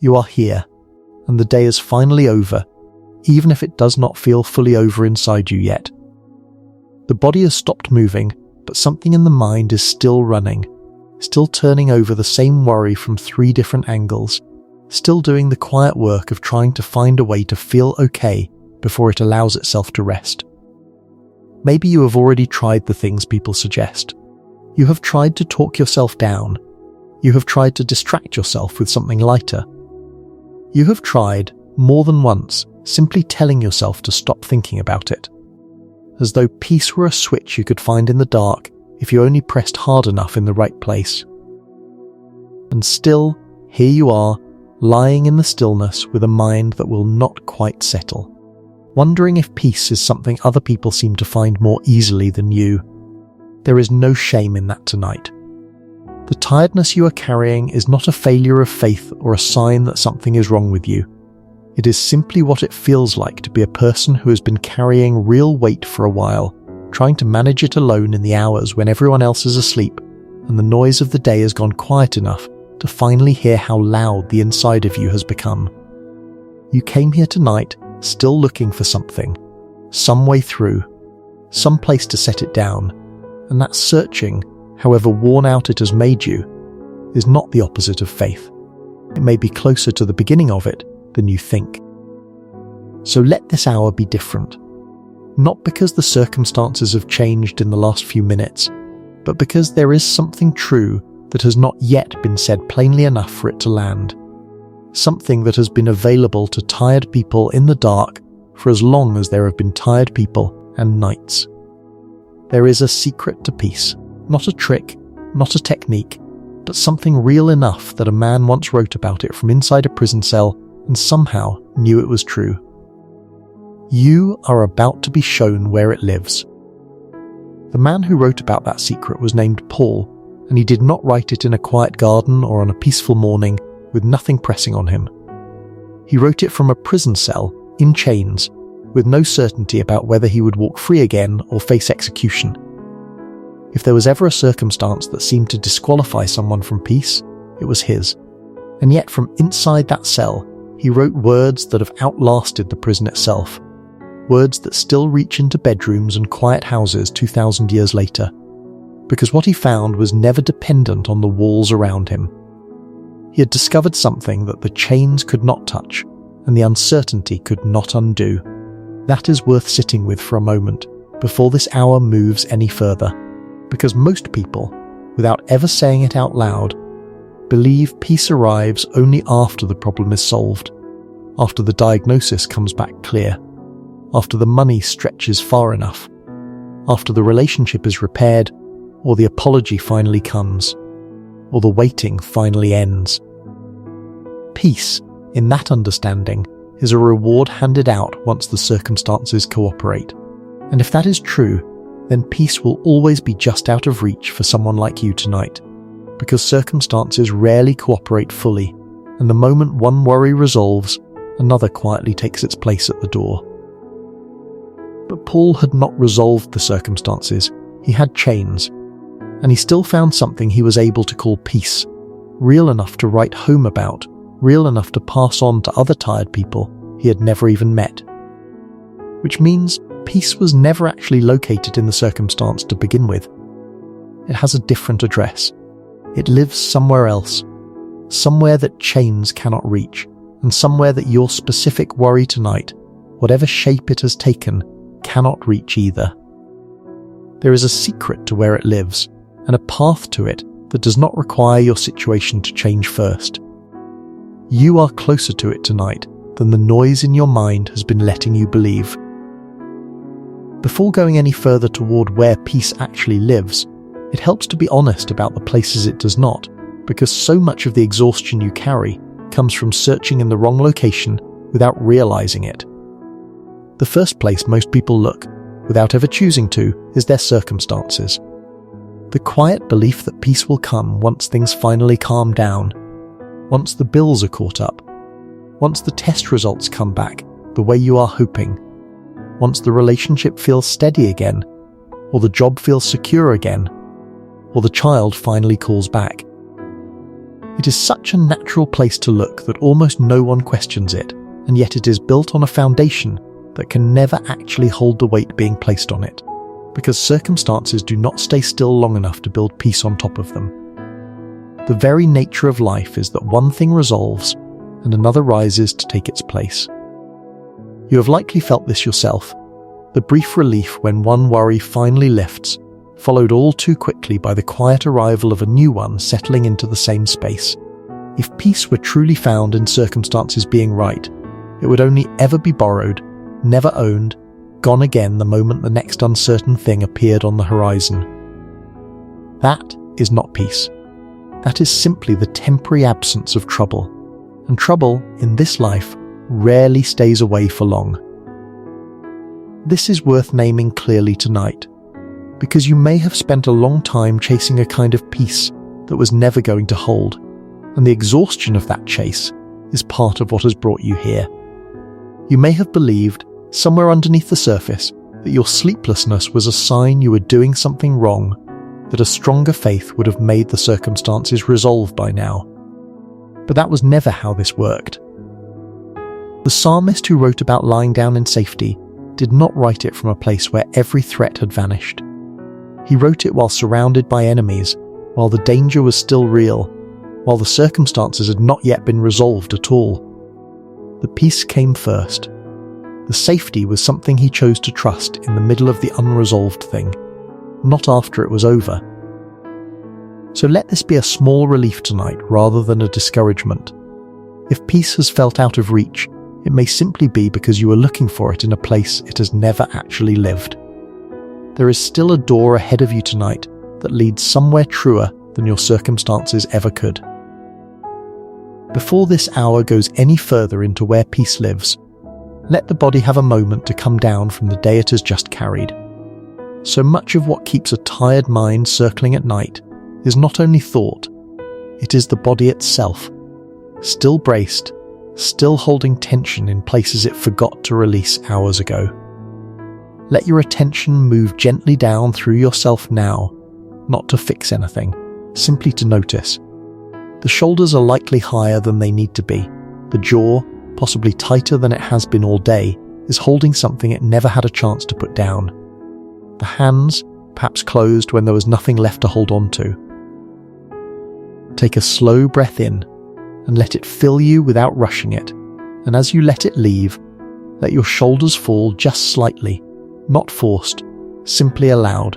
You are here, and the day is finally over, even if it does not feel fully over inside you yet. The body has stopped moving, but something in the mind is still running, still turning over the same worry from 3 different angles, still doing the quiet work of trying to find a way to feel okay before it allows itself to rest. Maybe you have already tried the things people suggest. You have tried to talk yourself down. You have tried to distract yourself with something lighter. You have tried, more than once, simply telling yourself to stop thinking about it. As though peace were a switch you could find in the dark if you only pressed hard enough in the right place. And still, here you are, lying in the stillness with a mind that will not quite settle, wondering if peace is something other people seem to find more easily than you. There is no shame in that tonight. The tiredness you are carrying is not a failure of faith or a sign that something is wrong with you. It is simply what it feels like to be a person who has been carrying real weight for a while, trying to manage it alone in the hours when everyone else is asleep and the noise of the day has gone quiet enough to finally hear how loud the inside of you has become. You came here tonight still looking for something, some way through, some place to set it down, and that searching, however worn out it has made you, is not the opposite of faith. It may be closer to the beginning of it than you think. So let this hour be different, not because the circumstances have changed in the last few minutes, but because there is something true that has not yet been said plainly enough for it to land. Something that has been available to tired people in the dark for as long as there have been tired people and nights. There is a secret to peace, not a trick, not a technique, but something real enough that a man once wrote about it from inside a prison cell and somehow knew it was true. You are about to be shown where it lives. The man who wrote about that secret was named Paul, and he did not write it in a quiet garden or on a peaceful morning with nothing pressing on him. He wrote it from a prison cell, in chains, with no certainty about whether he would walk free again or face execution. If there was ever a circumstance that seemed to disqualify someone from peace, it was his. And yet from inside that cell, he wrote words that have outlasted the prison itself, words that still reach into bedrooms and quiet houses 2,000 years later, because what he found was never dependent on the walls around him. He had discovered something that the chains could not touch and the uncertainty could not undo. That is worth sitting with for a moment before this hour moves any further, because most people, without ever saying it out loud, believe peace arrives only after the problem is solved, after the diagnosis comes back clear, after the money stretches far enough, after the relationship is repaired, or the apology finally comes, or the waiting finally ends. Peace, in that understanding, is a reward handed out once the circumstances cooperate. And if that is true, then peace will always be just out of reach for someone like you tonight, because circumstances rarely cooperate fully, and the moment one worry resolves, another quietly takes its place at the door. But Paul had not resolved the circumstances. He had chains, and he still found something he was able to call peace, real enough to write home about, real enough to pass on to other tired people he had never even met. Which means peace was never actually located in the circumstance to begin with. It has a different address. It lives somewhere else, somewhere that chains cannot reach, and somewhere that your specific worry tonight, whatever shape it has taken, cannot reach either. There is a secret to where it lives, and a path to it that does not require your situation to change first. You are closer to it tonight than the noise in your mind has been letting you believe. Before going any further toward where peace actually lives, it helps to be honest about the places it does not, because so much of the exhaustion you carry comes from searching in the wrong location without realizing it. The first place most people look, without ever choosing to, is their circumstances. The quiet belief that peace will come once things finally calm down, once the bills are caught up, once the test results come back the way you are hoping, once the relationship feels steady again, or the job feels secure again, or the child finally calls back. It is such a natural place to look that almost no one questions it, and yet it is built on a foundation that can never actually hold the weight being placed on it, because circumstances do not stay still long enough to build peace on top of them. The very nature of life is that one thing resolves and another rises to take its place. You have likely felt this yourself, the brief relief when one worry finally lifts, followed all too quickly by the quiet arrival of a new one settling into the same space. If peace were truly found in circumstances being right, it would only ever be borrowed, never owned, gone again the moment the next uncertain thing appeared on the horizon. That is not peace. That is simply the temporary absence of trouble, and trouble, in this life, rarely stays away for long. This is worth naming clearly tonight, because you may have spent a long time chasing a kind of peace that was never going to hold, and the exhaustion of that chase is part of what has brought you here. You may have believed, somewhere underneath the surface, that your sleeplessness was a sign you were doing something wrong, that a stronger faith would have made the circumstances resolve by now. But that was never how this worked. The psalmist who wrote about lying down in safety did not write it from a place where every threat had vanished. He wrote it while surrounded by enemies, while the danger was still real, while the circumstances had not yet been resolved at all. The peace came first. The safety was something he chose to trust in the middle of the unresolved thing, not after it was over. So let this be a small relief tonight rather than a discouragement. If peace has felt out of reach, it may simply be because you are looking for it in a place it has never actually lived. There is still a door ahead of you tonight that leads somewhere truer than your circumstances ever could. Before this hour goes any further into where peace lives, let the body have a moment to come down from the day it has just carried. So much of what keeps a tired mind circling at night is not only thought, it is the body itself, still braced, still holding tension in places it forgot to release hours ago. Let your attention move gently down through yourself now, not to fix anything, simply to notice. The shoulders are likely higher than they need to be. The jaw, possibly tighter than it has been all day, is holding something it never had a chance to put down. The hands, perhaps closed when there was nothing left to hold on to. Take a slow breath in and let it fill you without rushing it, and as you let it leave, let your shoulders fall just slightly, not forced, simply allowed.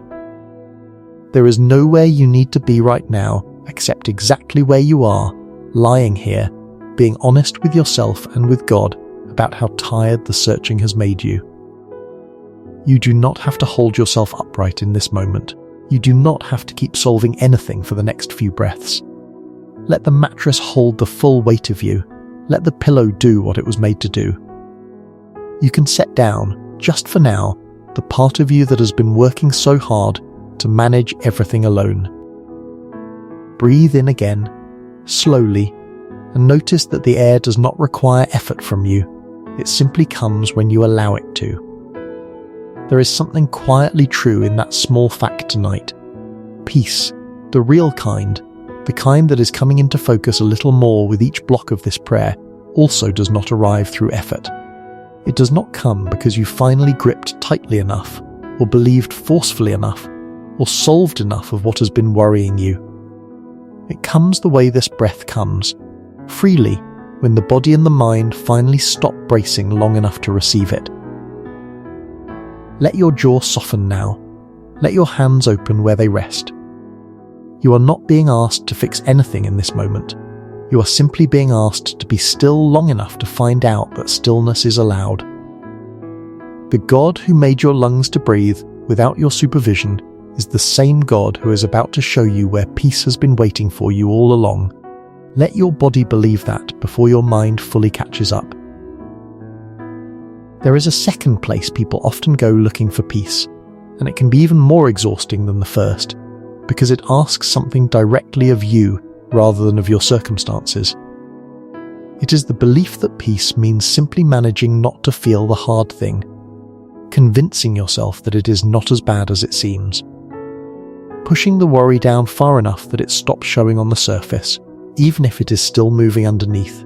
There is nowhere you need to be right now except exactly where you are, lying here, being honest with yourself and with God about how tired the searching has made you. You do not have to hold yourself upright in this moment. You do not have to keep solving anything for the next few breaths. Let the mattress hold the full weight of you. Let the pillow do what it was made to do. You can set down, just for now, the part of you that has been working so hard to manage everything alone. Breathe in again, slowly, and notice that the air does not require effort from you. It simply comes when you allow it to. There is something quietly true in that small fact tonight. Peace, the real kind, the kind that is coming into focus a little more with each block of this prayer, also does not arrive through effort. It does not come because you finally gripped tightly enough, or believed forcefully enough, or solved enough of what has been worrying you. It comes the way this breath comes, freely, when the body and the mind finally stop bracing long enough to receive it. Let your jaw soften now. Let your hands open where they rest. You are not being asked to fix anything in this moment. You are simply being asked to be still long enough to find out that stillness is allowed. The God who made your lungs to breathe without your supervision is the same God who is about to show you where peace has been waiting for you all along. Let your body believe that before your mind fully catches up. There is a second place people often go looking for peace, and it can be even more exhausting than the first, because it asks something directly of you rather than of your circumstances. It is the belief that peace means simply managing not to feel the hard thing, convincing yourself that it is not as bad as it seems, pushing the worry down far enough that it stops showing on the surface, even if it is still moving underneath.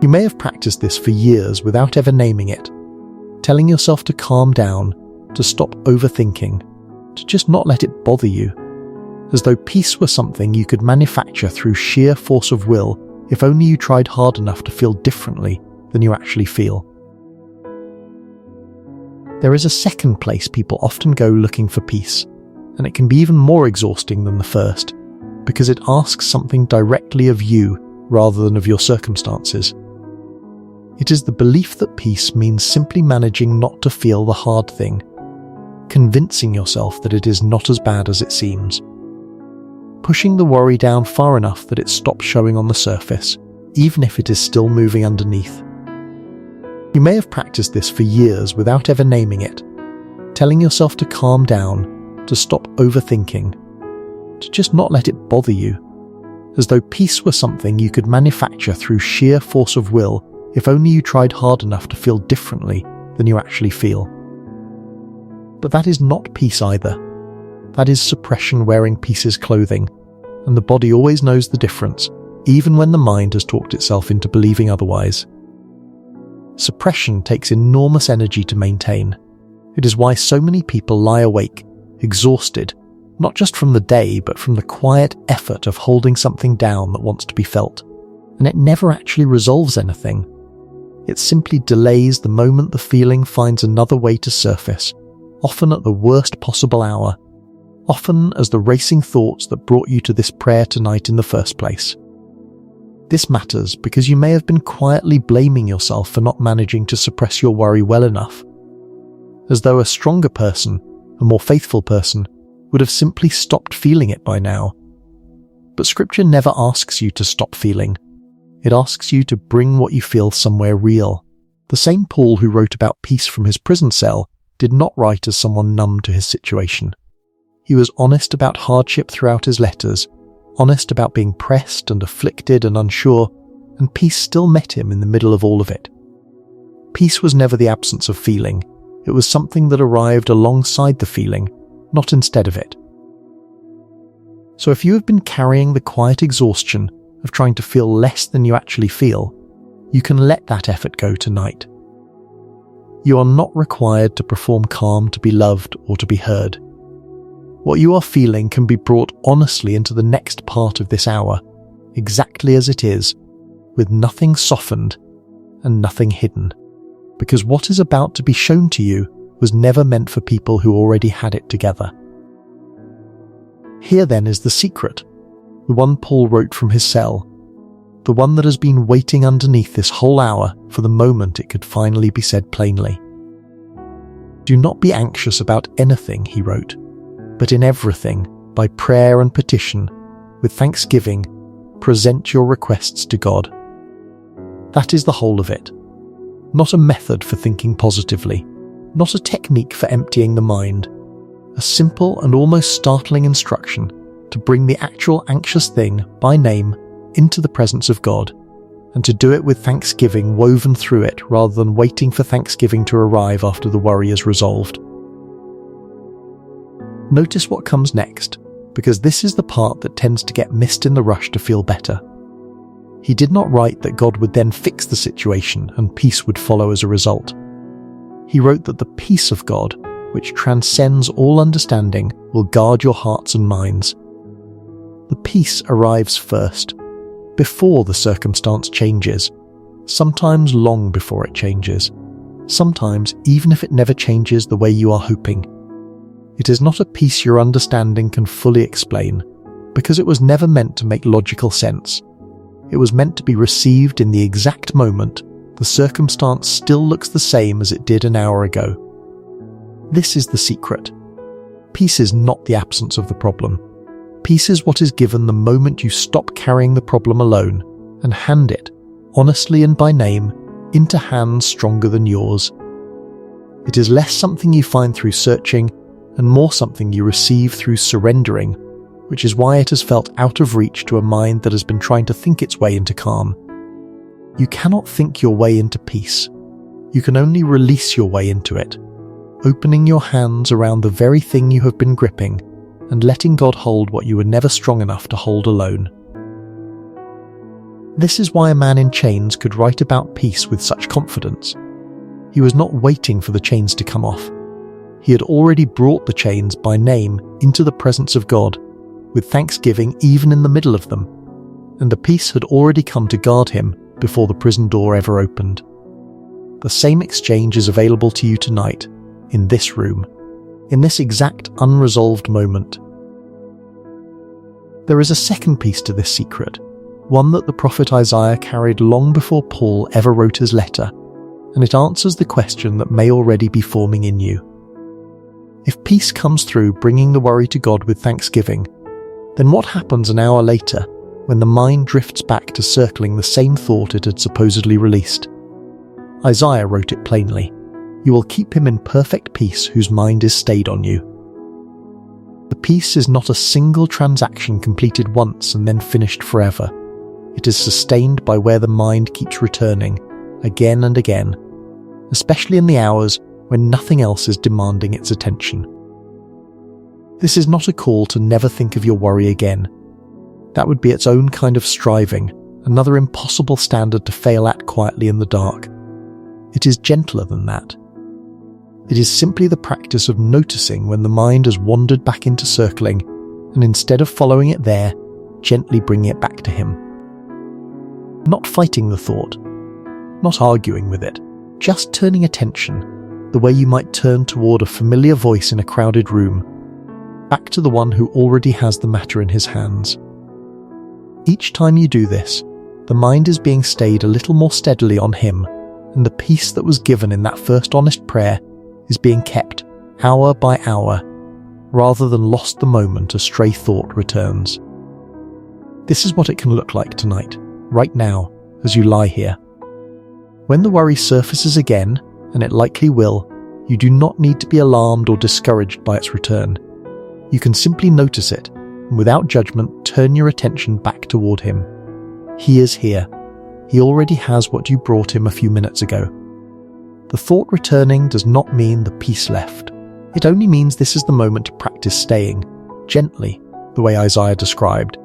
You may have practiced this for years without ever naming it, telling yourself to calm down, to stop overthinking, to just not let it bother you, as though peace were something you could manufacture through sheer force of will if only you tried hard enough to feel differently than you actually feel. There is a second place people often go looking for peace, and it can be even more exhausting than the first, because it asks something directly of you rather than of your circumstances. It is the belief that peace means simply managing not to feel the hard thing, convincing yourself that it is not as bad as it seems, pushing the worry down far enough that it stops showing on the surface, even if it is still moving underneath. You may have practiced this for years without ever naming it, telling yourself to calm down, to stop overthinking, to just not let it bother you, as though peace were something you could manufacture through sheer force of will if only you tried hard enough to feel differently than you actually feel. But that is not peace either. That is suppression wearing peace's clothing, and the body always knows the difference, even when the mind has talked itself into believing otherwise. Suppression takes enormous energy to maintain. It is why so many people lie awake, exhausted, not just from the day, but from the quiet effort of holding something down that wants to be felt. And it never actually resolves anything. It simply delays the moment the feeling finds another way to surface, often at the worst possible hour, often as the racing thoughts that brought you to this prayer tonight in the first place. This matters because you may have been quietly blaming yourself for not managing to suppress your worry well enough, as though a stronger person, a more faithful person, would have simply stopped feeling it by now. But Scripture never asks you to stop feeling. It asks you to bring what you feel somewhere real. The same Paul who wrote about peace from his prison cell did not write as someone numb to his situation. He was honest about hardship throughout his letters, honest about being pressed and afflicted and unsure, and peace still met him in the middle of all of it. Peace was never the absence of feeling. It was something that arrived alongside the feeling, not instead of it. So if you have been carrying the quiet exhaustion of trying to feel less than you actually feel, you can let that effort go tonight. You are not required to perform calm to be loved or to be heard. What you are feeling can be brought honestly into the next part of this hour, exactly as it is, with nothing softened and nothing hidden, because what is about to be shown to you was never meant for people who already had it together. Here then is the secret, the one Paul wrote from his cell, the one that has been waiting underneath this whole hour for the moment it could finally be said plainly. Do not be anxious about anything, he wrote, but in everything, by prayer and petition, with thanksgiving, present your requests to God. That is the whole of it. Not a method for thinking positively, not a technique for emptying the mind, a simple and almost startling instruction to bring the actual anxious thing, by name, into the presence of God, and to do it with thanksgiving woven through it rather than waiting for thanksgiving to arrive after the worry is resolved. Notice what comes next, because this is the part that tends to get missed in the rush to feel better. He did not write that God would then fix the situation and peace would follow as a result. He wrote that the peace of God, which transcends all understanding, will guard your hearts and minds. The peace arrives first, before the circumstance changes, sometimes long before it changes, sometimes even if it never changes the way you are hoping. It is not a peace your understanding can fully explain, because it was never meant to make logical sense. It was meant to be received in the exact moment the circumstance still looks the same as it did an hour ago. This is the secret. Peace is not the absence of the problem. Peace is what is given the moment you stop carrying the problem alone and hand it, honestly and by name, into hands stronger than yours. It is less something you find through searching and more something you receive through surrendering, which is why it has felt out of reach to a mind that has been trying to think its way into calm. You cannot think your way into peace. You can only release your way into it, opening your hands around the very thing you have been gripping and letting God hold what you were never strong enough to hold alone. This is why a man in chains could write about peace with such confidence. He was not waiting for the chains to come off. He had already brought the chains by name into the presence of God, with thanksgiving even in the middle of them, and the peace had already come to guard him before the prison door ever opened. The same exchange is available to you tonight, in this room, in this exact unresolved moment. There is a second piece to this secret, one that the prophet Isaiah carried long before Paul ever wrote his letter, and it answers the question that may already be forming in you. If peace comes through bringing the worry to God with thanksgiving, then what happens an hour later when the mind drifts back to circling the same thought it had supposedly released? Isaiah wrote it plainly. You will keep him in perfect peace whose mind is stayed on you. The peace is not a single transaction completed once and then finished forever. It is sustained by where the mind keeps returning, again and again, especially in the hours when nothing else is demanding its attention. This is not a call to never think of your worry again. That would be its own kind of striving, another impossible standard to fail at quietly in the dark. It is gentler than that. It is simply the practice of noticing when the mind has wandered back into circling, and instead of following it there, gently bringing it back to him. Not fighting the thought, not arguing with it, just turning attention, the way you might turn toward a familiar voice in a crowded room, back to the one who already has the matter in his hands. Each time you do this, the mind is being stayed a little more steadily on him, and the peace that was given in that first honest prayer is being kept hour by hour, rather than lost the moment a stray thought returns. This is what it can look like tonight, right now, as you lie here. When the worry surfaces again, and it likely will, you do not need to be alarmed or discouraged by its return. You can simply notice it, and without judgment turn your attention back toward him. He is here. He already has what you brought him a few minutes ago. The thought returning does not mean the peace left. It only means this is the moment to practice staying, gently, the way Isaiah described,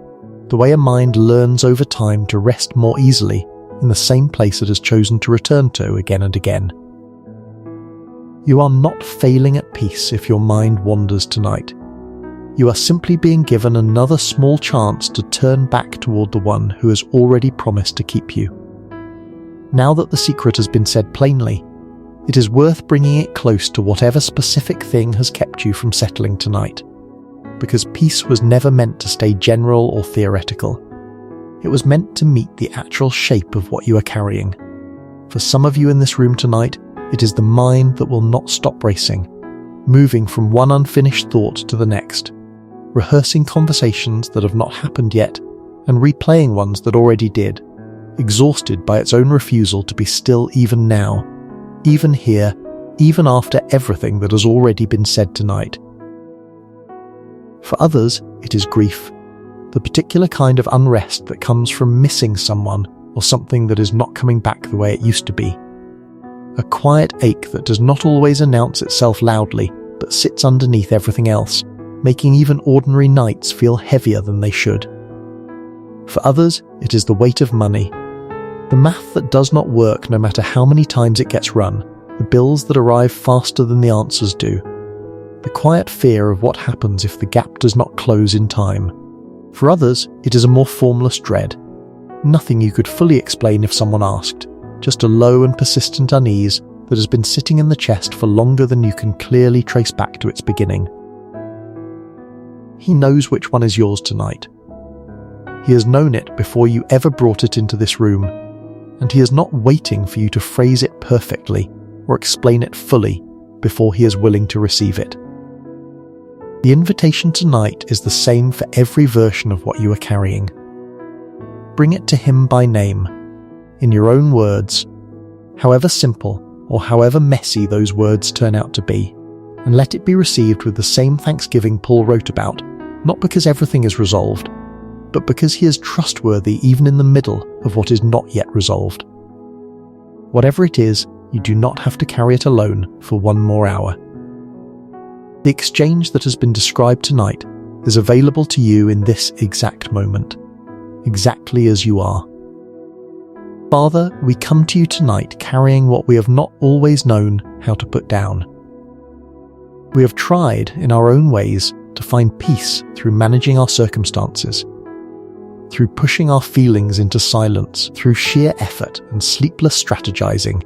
the way a mind learns over time to rest more easily in the same place it has chosen to return to again and again. You are not failing at peace if your mind wanders tonight. You are simply being given another small chance to turn back toward the one who has already promised to keep you. Now that the secret has been said plainly, it is worth bringing it close to whatever specific thing has kept you from settling tonight, because peace was never meant to stay general or theoretical. It was meant to meet the actual shape of what you are carrying. For some of you in this room tonight, it is the mind that will not stop racing, moving from one unfinished thought to the next, rehearsing conversations that have not happened yet, and replaying ones that already did, exhausted by its own refusal to be still even now, even here, even after everything that has already been said tonight. For others, it is grief, the particular kind of unrest that comes from missing someone or something that is not coming back the way it used to be. A quiet ache that does not always announce itself loudly, but sits underneath everything else, making even ordinary nights feel heavier than they should. For others, it is the weight of money. The math that does not work no matter how many times it gets run, the bills that arrive faster than the answers do. The quiet fear of what happens if the gap does not close in time. For others, it is a more formless dread. Nothing you could fully explain if someone asked, just a low and persistent unease that has been sitting in the chest for longer than you can clearly trace back to its beginning. He knows which one is yours tonight. He has known it before you ever brought it into this room, and he is not waiting for you to phrase it perfectly or explain it fully before he is willing to receive it. The invitation tonight is the same for every version of what you are carrying. Bring it to him by name, in your own words, however simple or however messy those words turn out to be, and let it be received with the same thanksgiving Paul wrote about, not because everything is resolved, but because he is trustworthy even in the middle of what is not yet resolved. Whatever it is, you do not have to carry it alone for one more hour. The exchange that has been described tonight is available to you in this exact moment, exactly as you are. Father, we come to you tonight carrying what we have not always known how to put down. We have tried, in our own ways, to find peace through managing our circumstances, through pushing our feelings into silence, through sheer effort and sleepless strategizing,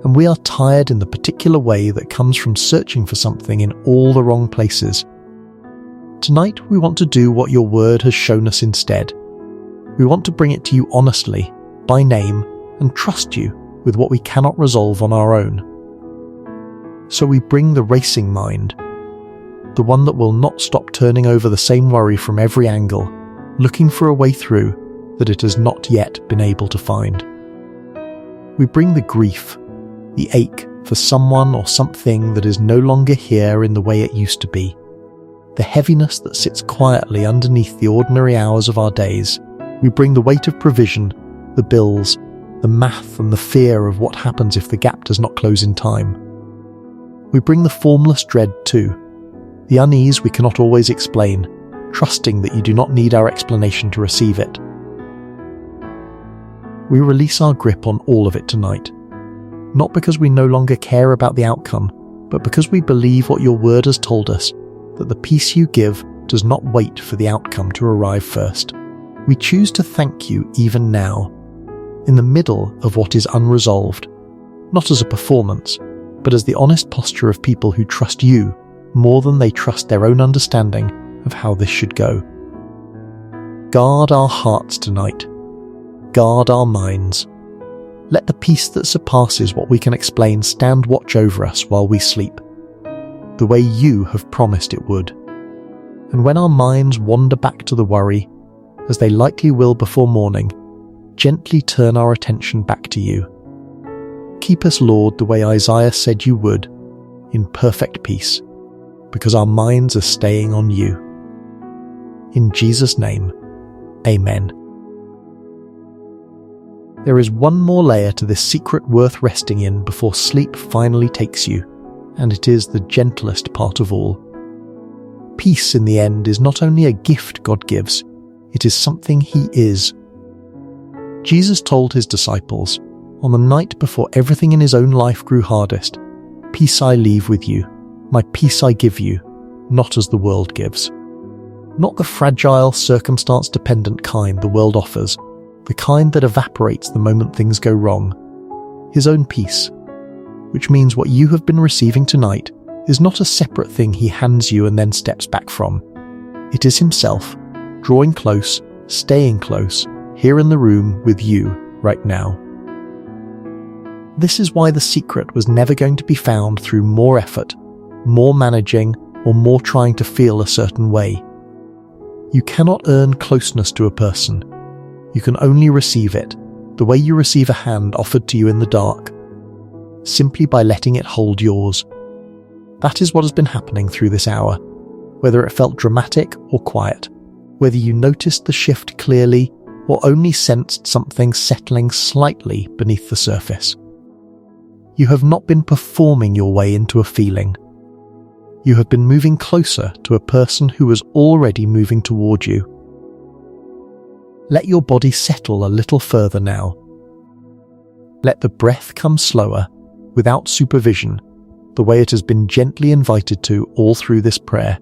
and we are tired in the particular way that comes from searching for something in all the wrong places. Tonight we want to do what your word has shown us instead. We want to bring it to you honestly, by name, and trust you with what we cannot resolve on our own. So we bring the racing mind, the one that will not stop turning over the same worry from every angle, looking for a way through that it has not yet been able to find. We bring the grief, the ache for someone or something that is no longer here in the way it used to be, the heaviness that sits quietly underneath the ordinary hours of our days. We bring the weight of provision, the bills, the math and the fear of what happens if the gap does not close in time. We bring the formless dread too, the unease we cannot always explain, trusting that you do not need our explanation to receive it. We release our grip on all of it tonight, not because we no longer care about the outcome, but because we believe what your word has told us, that the peace you give does not wait for the outcome to arrive first. We choose to thank you even now, in the middle of what is unresolved, not as a performance, but as the honest posture of people who trust you more than they trust their own understanding of how this should go. Guard our hearts tonight. Guard our minds. Let the peace that surpasses what we can explain stand watch over us while we sleep, the way you have promised it would. And when our minds wander back to the worry, as they likely will before morning, gently turn our attention back to you. Keep us, Lord, the way Isaiah said you would, in perfect peace, because our minds are staying on you. In Jesus' name, Amen. There is one more layer to this secret worth resting in before sleep finally takes you, and it is the gentlest part of all. Peace in the end is not only a gift God gives, it is something He is. Jesus told His disciples, on the night before everything in His own life grew hardest, "Peace I leave with you, my peace I give you, not as the world gives." Not the fragile, circumstance-dependent kind the world offers, the kind that evaporates the moment things go wrong. His own peace, which means what you have been receiving tonight is not a separate thing He hands you and then steps back from. It is Himself, drawing close, staying close, here in the room with you right now. This is why the secret was never going to be found through more effort, more managing, or more trying to feel a certain way. You cannot earn closeness to a person. You can only receive it, the way you receive a hand offered to you in the dark, simply by letting it hold yours. That is what has been happening through this hour, whether it felt dramatic or quiet, whether you noticed the shift clearly or only sensed something settling slightly beneath the surface. You have not been performing your way into a feeling. You have been moving closer to a person who was already moving toward you. Let your body settle a little further now. Let the breath come slower, without supervision, the way it has been gently invited to all through this prayer.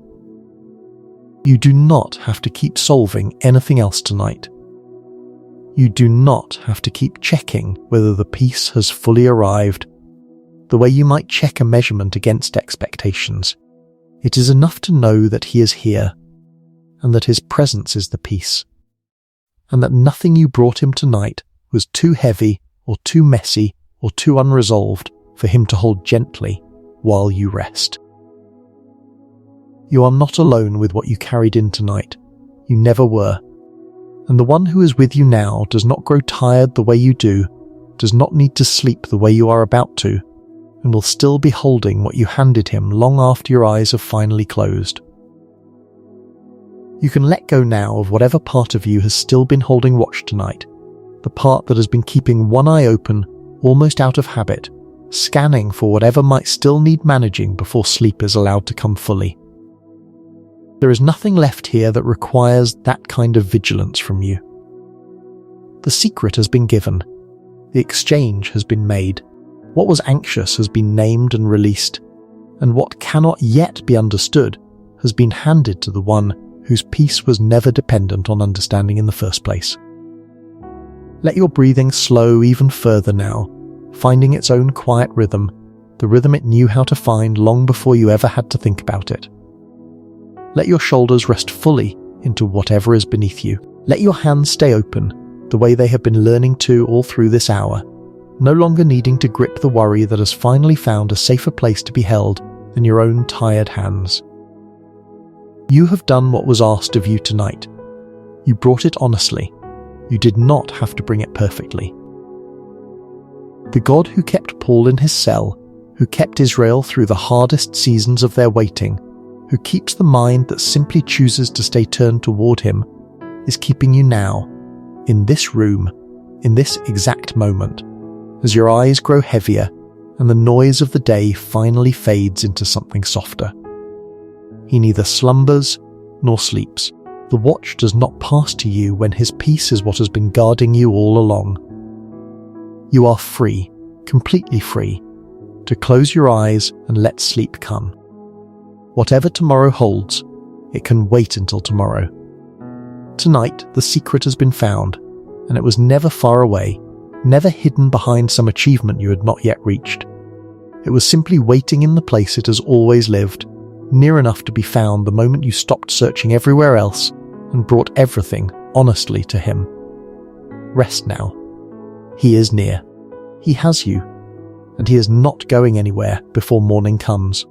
You do not have to keep solving anything else tonight. You do not have to keep checking whether the peace has fully arrived, the way you might check a measurement against expectations. It is enough to know that He is here, and that His presence is the peace, and that nothing you brought Him tonight was too heavy or too messy or too unresolved for Him to hold gently while you rest. You are not alone with what you carried in tonight. You never were. And the one who is with you now does not grow tired the way you do, does not need to sleep the way you are about to, and will still be holding what you handed Him long after your eyes have finally closed. You can let go now of whatever part of you has still been holding watch tonight, the part that has been keeping one eye open, almost out of habit, scanning for whatever might still need managing before sleep is allowed to come fully. There is nothing left here that requires that kind of vigilance from you. The secret has been given. The exchange has been made. What was anxious has been named and released, and what cannot yet be understood has been handed to the one whose peace was never dependent on understanding in the first place. Let your breathing slow even further now, finding its own quiet rhythm, the rhythm it knew how to find long before you ever had to think about it. Let your shoulders rest fully into whatever is beneath you. Let your hands stay open, the way they have been learning to all through this hour, no longer needing to grip the worry that has finally found a safer place to be held than your own tired hands. You have done what was asked of you tonight. You brought it honestly. You did not have to bring it perfectly. The God who kept Paul in his cell, who kept Israel through the hardest seasons of their waiting, who keeps the mind that simply chooses to stay turned toward him, is keeping you now, in this room, in this exact moment, as your eyes grow heavier and the noise of the day finally fades into something softer. He neither slumbers nor sleeps. The watch does not pass to you when his peace is what has been guarding you all along. You are free, completely free, to close your eyes and let sleep come. Whatever tomorrow holds, it can wait until tomorrow. Tonight, the secret has been found, and it was never far away, never hidden behind some achievement you had not yet reached. It was simply waiting in the place it has always lived, near enough to be found the moment you stopped searching everywhere else and brought everything honestly to him. Rest now. He is near. He has you, and he is not going anywhere before morning comes.